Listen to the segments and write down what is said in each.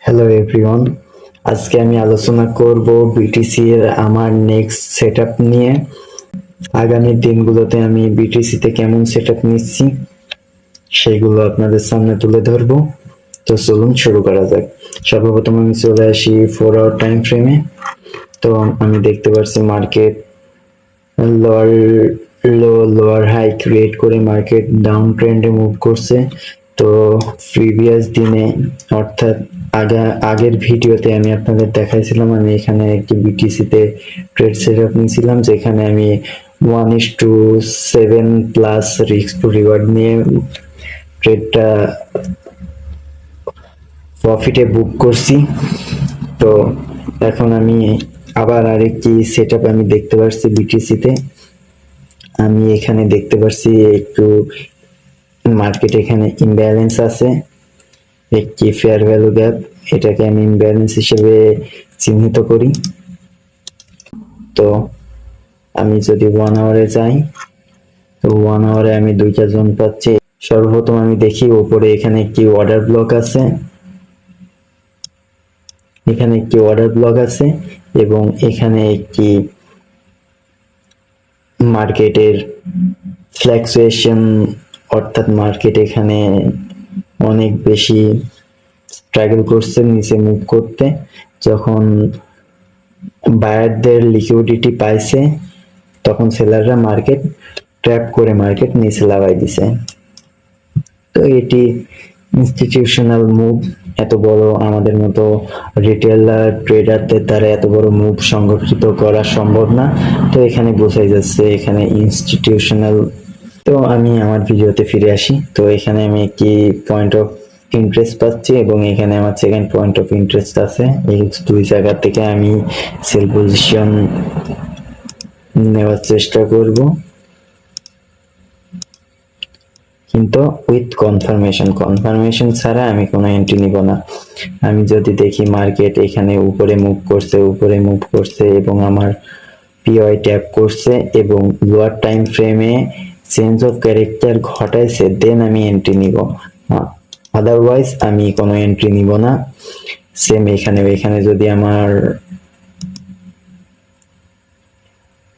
Hello everyone, আজকে আমি আলোচনা করব বিটিসি এর আমার নেক্সট সেটআপ নিয়ে। আগামী দিনগুলোতে আমি বিটিসিতে কেমন সেটআপ নিচ্ছি সেগুলো আপনাদের সামনে তুলে ধরবো। তো চলুন শুরু করা যাক। সর্বপ্রথম আমি চলে আসি 4 আওয়ার টাইম ফ্রেমে। তো আমি দেখতে পাচ্ছি market lower lower high create করে মার্কেট ডাউন ট্রেন্ডে মুভ করছে। তো প্রিভিয়াস দিনে অর্থাৎ আগের ভিডিওতে আমি আপনাদের দেখাইছিলাম আমি এখানে একটি বিটিসিতে ট্রেড সেটআপ নিয়েছিলাম, যেখানে আমি 1:7 প্লাস রিস্ক টু রিওয়ার্ড নিয়ে ট্রেডটা প্রফিটে বুক করছি। তো এখন আমি আবার আরেকটি সেটআপ আমি দেখতে পাচ্ছি বিটিসিতে। আমি এখানে দেখতে পাচ্ছি একটু মার্কেট এখানে ইমব্যালেন্স আছে, একটি ফেয়ার ভ্যালু গ্যাপ, এটাকে আমি ইমব্যালেন্স হিসেবে চিহ্নিত করি। তো আমি যদি 1 আওয়ারে যাই, তো 1 আওয়ারে আমি দুইটা জোন পাচ্ছি। সর্বপ্রথম আমি দেখি উপরে এখানে একটি অর্ডার ব্লক আছে, এখানে একটি অর্ডার ব্লক আছে এবং এখানে একটি মার্কেটের ফ্ল্যাকচুয়েশন, অর্থাৎ মার্কেট এখানে অনেক বেশি স্ট্রাগল করছে নিচে মুভ করতে। যখন বায়ারদের লিকুইডিটি পাইছে তখন সেলাররা মার্কেট ট্র্যাপ করে মার্কেট নিচে লাগাই দিছে। তো এটি ইনস্টিটিউশনাল মুভ, এত বড় আমাদের মতো রিটেলার ট্রেডারদের দ্বারা এত বড় মুভ সংগঠিত করা সম্ভব না। তো এখানে বোঝাই যাচ্ছে এখানে ইনস্টিটিউশনাল। তো আমি আমার ভিডিওতে ফিরে আসি। তো এখানে আমি একটি পয়েন্ট অফ ইন্টারেস্ট পাচ্ছি এবং এখানে আমার সেকেন্ড পয়েন্ট অফ ইন্টারেস্ট আছে। এই দুই জায়গা থেকে আমি সেল পজিশন নেওয়ার চেষ্টা করব, কিন্তু উইথ কনফার্মেশন ছাড়া আমি কোনো এন্ট্রি নিব না। আমি যদি দেখি মার্কেট এখানে উপরে মুভ করছে এবং আমার পিওয়াই ট্যাপ করছে এবং লোয়ার টাইম ফ্রেমে চেঞ্জ অফ ক্যারেক্টার ঘটাইছে, দেন আমি এন্ট্রি নিব, আদারওয়াইজ আমি কোনো এন্ট্রি নিব না। সেম এখানে যদি আমার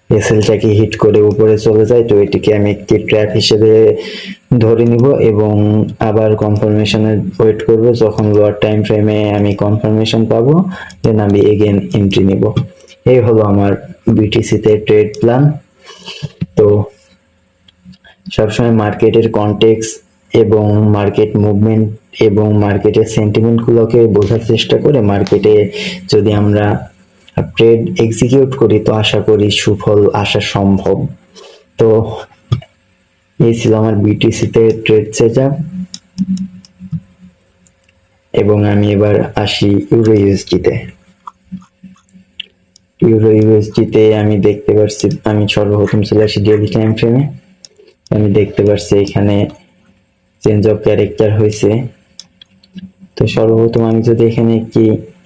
এসএলটাকে হিট করে উপরে চলে যায়, তো এটিকে আমি একটি ট্র্যাপ হিসেবে ধরে নিব এবং আবার কনফার্মেশনের ওয়েট করব। যখন লোয়ার টাইম ফ্রেমে আমি কনফার্মেশন পাবো, দেন আমি এগেন এন্ট্রি নিব। এই হলো আমার বিটিসিতে ট্রেড প্ল্যান। তো সবসময় মার্কেটের কনটেক্সট এবং মার্কেট মুভমেন্ট এবং মার্কেটের সেন্টিমেন্টগুলোকে বোঝার চেষ্টা করে মার্কেটে যদি আমরা ট্রেড এক্সিকিউট করি, তো আশা করি সুফল আসা সম্ভব। তো এই ছিল আমার বিটিসিতে ট্রেড সেটআপ এবং আমি এবার আসি ইউরো ইউএসডিতে। আমি দেখতে পাচ্ছি, আমি সর্বপ্রথম চলে আসি ডেইলি টাইম ফ্রেমে। আমি দেখতে পাচ্ছি এখানে চেঞ্জ অফ ক্যারেক্টার হয়েছে। তো সর্বপ্রথম আমি যদি এখানে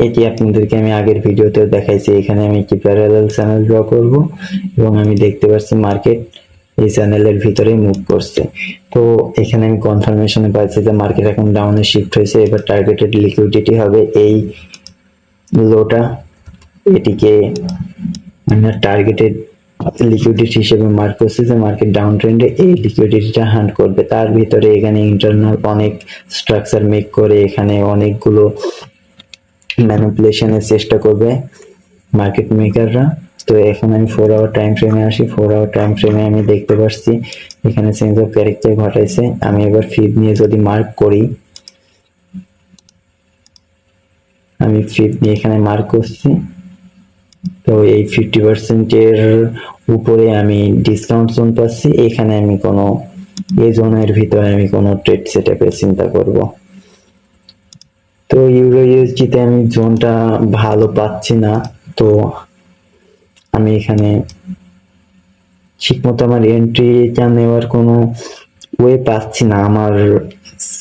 এটি আপনাদেরকে আমি আগের ভিডিওতে দেখাইছি, এখানে আমি একটি প্যারালাল চ্যানেল ড্র করব এবং আমি দেখতে পাচ্ছি মার্কেট এই চ্যানেলের ভিতরে মুভ করছে। তো এখানে আমি কনফার্মেশনে পাইছি যে মার্কেট এখন ডাউনে শিফট হয়েছে। এবার টার্গেটেড লিকুইডিটি হবে এই লোটা, এটিকে আমরা টার্গেটেড লিকুইডিটি হিসেবে মার্ক করছি যে মার্কেট ডাউন ট্রেন্ডে এই লিকুইডিটিটা হান্ট করবে। তার ভিতরে এখানে ইন্টারনাল অনেক স্ট্রাকচার মেক করে এখানে অনেকগুলো ম্যানিপুলেশনের চেষ্টা করবে মার্কেট মেকাররা। তো এখন আমি 4 আওয়ার টাইম ফ্রেমে আসি। 4 আওয়ার টাইম ফ্রেমে আমি দেখতে পাচ্ছি এখানে চেঞ্জ অফ ক্যারেক্টার ঘটাইছে। আমি এবার ফিব নিয়ে যদি মার্ক করি, আমি ফিব নিয়ে এখানে মার্ক করছি। তো এই 50% উপরে আমি ডিসকাউন্ট জোন পাচ্ছি। এখানে আমি কোনো এই জোনের ভিতরে আমি কোনো ট্রেড সেটআপের চিন্তা করব। তো ইউরো ইউএসডিতে আমি জোনটা ভালো পাচ্ছি না, তো আমি এখানে ঠিকমতো আমার এন্ট্রিটা নেওয়ার কোনো ওয়ে পাচ্ছি না আমার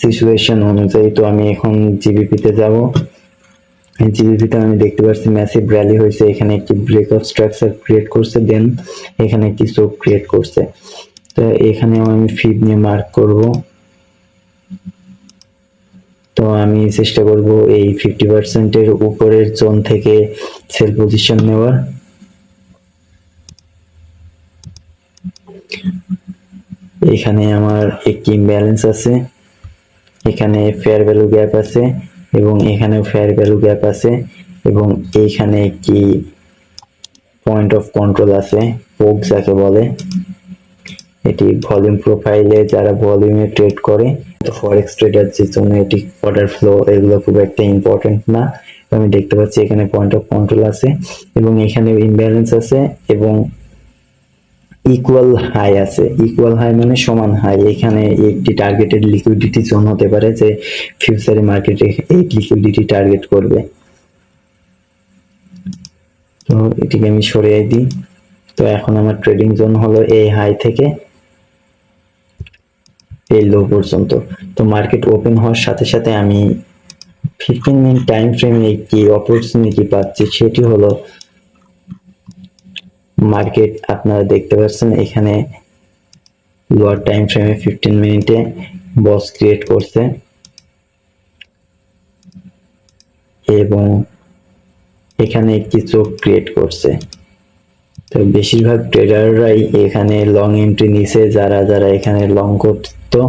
সিচুয়েশন অনুযায়ী। তো আমি এখন জিবিপিতে যাব। জিবিপিতে আমি দেখতে পাচ্ছি ম্যাসিভ র্যালি হয়েছে, এখানে একটি ব্রেকআউট স্ট্রাকচার ক্রিয়েট করছে, দেন এখানে একটি চোক ক্রিয়েট করছে। তো এখানেও আমি ফিব নিয়ে মার্ক করব। তো আমি চেষ্টা করব এই 50% উপরের জোন থেকে সেল পজিশন নেওয়ার। এখানে আমার একটি ইমব্যালেন্স আছে, এখানে ফেয়ার ভ্যালু গ্যাপ আছে এবং এখানেও ফেয়ার ভ্যালু গ্যাপ আছে এবং এইখানে একটি পয়েন্ট অফ কন্ট্রোল আছে, পোক যাকে বলে। এটি ভলিউম প্রোফাইলে যারা ভলিউমে ট্রেড করে, তো ফরেক্স ট্রেডারদের জন্য এটি অর্ডার ফ্লো এগুলো খুব একটা ইম্পর্টেন্ট না। আমি দেখতে পাচ্ছি এখানে পয়েন্ট অফ কন্ট্রোল আছে এবং এখানে ইমব্যালেন্স আছে এবং ইকুয়াল হাই আছে। ইকুয়াল হাই মানে সমান হাই। এখানে একটি টার্গেটেড লিকুইডিটি জোন হতে পারে যে ফিউচারে মার্কেটে এই লিকুইডিটি টার্গেট করবে। তো এটিকে আমি সরিয়ে দিই। তো এখন আমার ট্রেডিং জোন হলো এই হাই থেকে এই লো পর্যন্ত। তো মার্কেট ওপেন হওয়ার সাথে সাথে আমি 15 মিনিট টাইম ফ্রেমে একটি অপরচুনিটি পাচ্ছি, সেটি হলো মার্কেট আপনারা দেখতে পাচ্ছেন এখানে লোয়ার টাইম ফ্রেমে 15 মিনিটে বস ক্রিয়েট করছে এবং এখানে একটি চোখ ক্রিয়েট করছে। তো বেশিরভাগ ট্রেডাররাই এখানে লং এন্ট্রি নিছে, যারা যারা এখানে লং করতো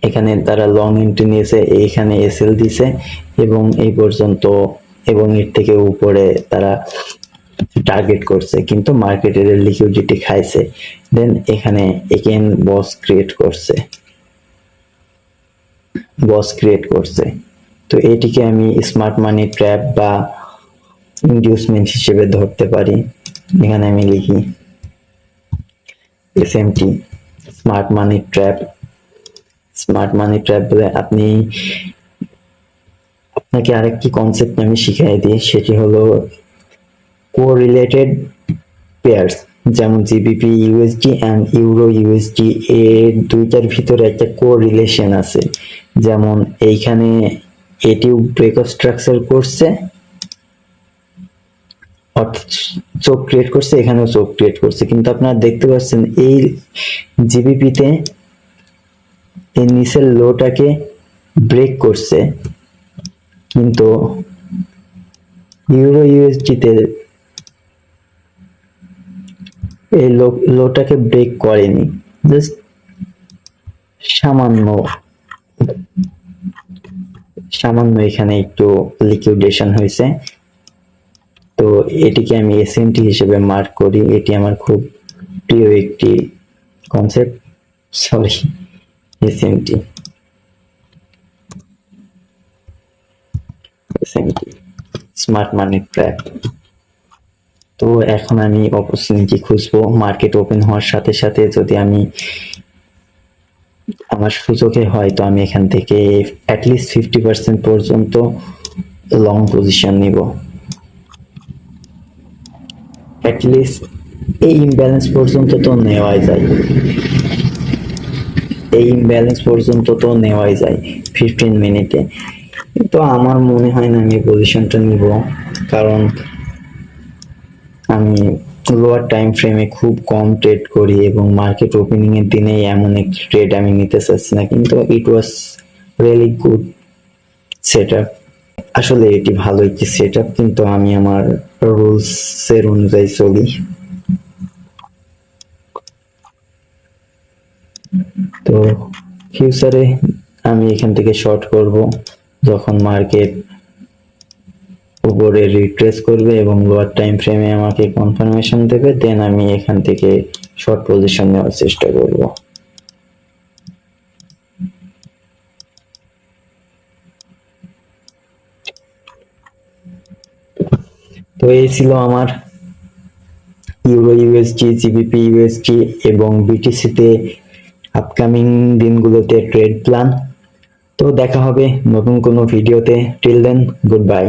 এখানে তারা লং এন্ট্রি নিয়েছে, এইখানে এসএল দিছে এবং এই পর্যন্ত এবং এর থেকে উপরে তারা টার্গেট করছে, কিন্তু মার্কেটের লিকুইডিটি খাইছে। দেন এখানে এগেন বস ক্রিয়েট করছে। তো এটিকে আমি স্মার্ট মানি ট্র্যাপ বা ইনডিউসমেন্ট হিসেবে ধরতে পারি। এখানে আমি লিখি SMT, smart money trap. Smart money trap বলে আপনাকে আরেকটি কনসেপ্ট আমি শিখিয়ে দিই, সেটি হলো কোরিলেটেড পেয়ার্স, যেমন GBP USD and euro USD, এর দুইটার ভিতরে একটা কোরিলেশন আছে। যেমন এইখানে এটিও ব্রেকআপ স্ট্রাকচার করছে, অর্থাৎ চোখ ক্রিয়েট করছে, এখানেও চোখ ক্রিয়েট করছে, কিন্তু আপনারা দেখতে পাচ্ছেন এই জিবিপিতে এই নিচের লোটাকে ব্রেক করছে, কিন্তু ইউরো ইউএসডিতে এই লোটাকে ব্রেক করেনি, জাস্ট সামান্য এখানে একটু লিকুইডেশন হয়েছে। তো এটিকে আমি এসএমটি হিসেবে মার্ক করি। এটি আমার খুব প্রিয় একটি concept, SMT smart money trap. তো এখন আমি অপরচুনিটি খুঁজবো। মার্কেট ওপেন হওয়ার সাথে সাথে যদি আমার সুযোগে হয়, তো আমি এখান থেকে অ্যাটলিস্ট 50% পর্যন্ত লং পজিশন নিব। অ্যাটলিস্ট এই ইমব্যালেন্স পর্যন্ত তো নেওয়াই যায় 15 মিনিটে। কিন্তু আমার মনে হয় না আমি পজিশনটা নিব, কারণ আমি লোয়ার টাইম ফ্রেমে খুব কম ট্রেড করি এবং মার্কেট ওপেনিং এর দিনে এমন একটি ট্রেড আমি নিতে চাচ্ছি না। কিন্তু ইট ওয়াজ রিয়েলি গুড সেটআপ। আসলে এটি ভালো একটি সেটআপ, কিন্তু আমি আমার রুলস এর অনুযায়ী চলি। তো ফিউচারে আমি এখান থেকে শর্ট করব যখন মার্কেট উপরে রিট্রেস করবে এবং লোয়ার টাইম ফ্রেমে আমাকে কনফার্মেশন দেবে, দেন আমি এখান থেকে শর্ট পজিশন নেওয়ার চেষ্টা করব। তো এই ছিল আমার ইউরো ইউএসডি, জিবিপি ইউএসডি এবং বিটিসিতে আপকামিং দিনগুলোতে ট্রেড প্ল্যান। তো দেখা হবে নতুন কোনো ভিডিওতে। Till then, good by.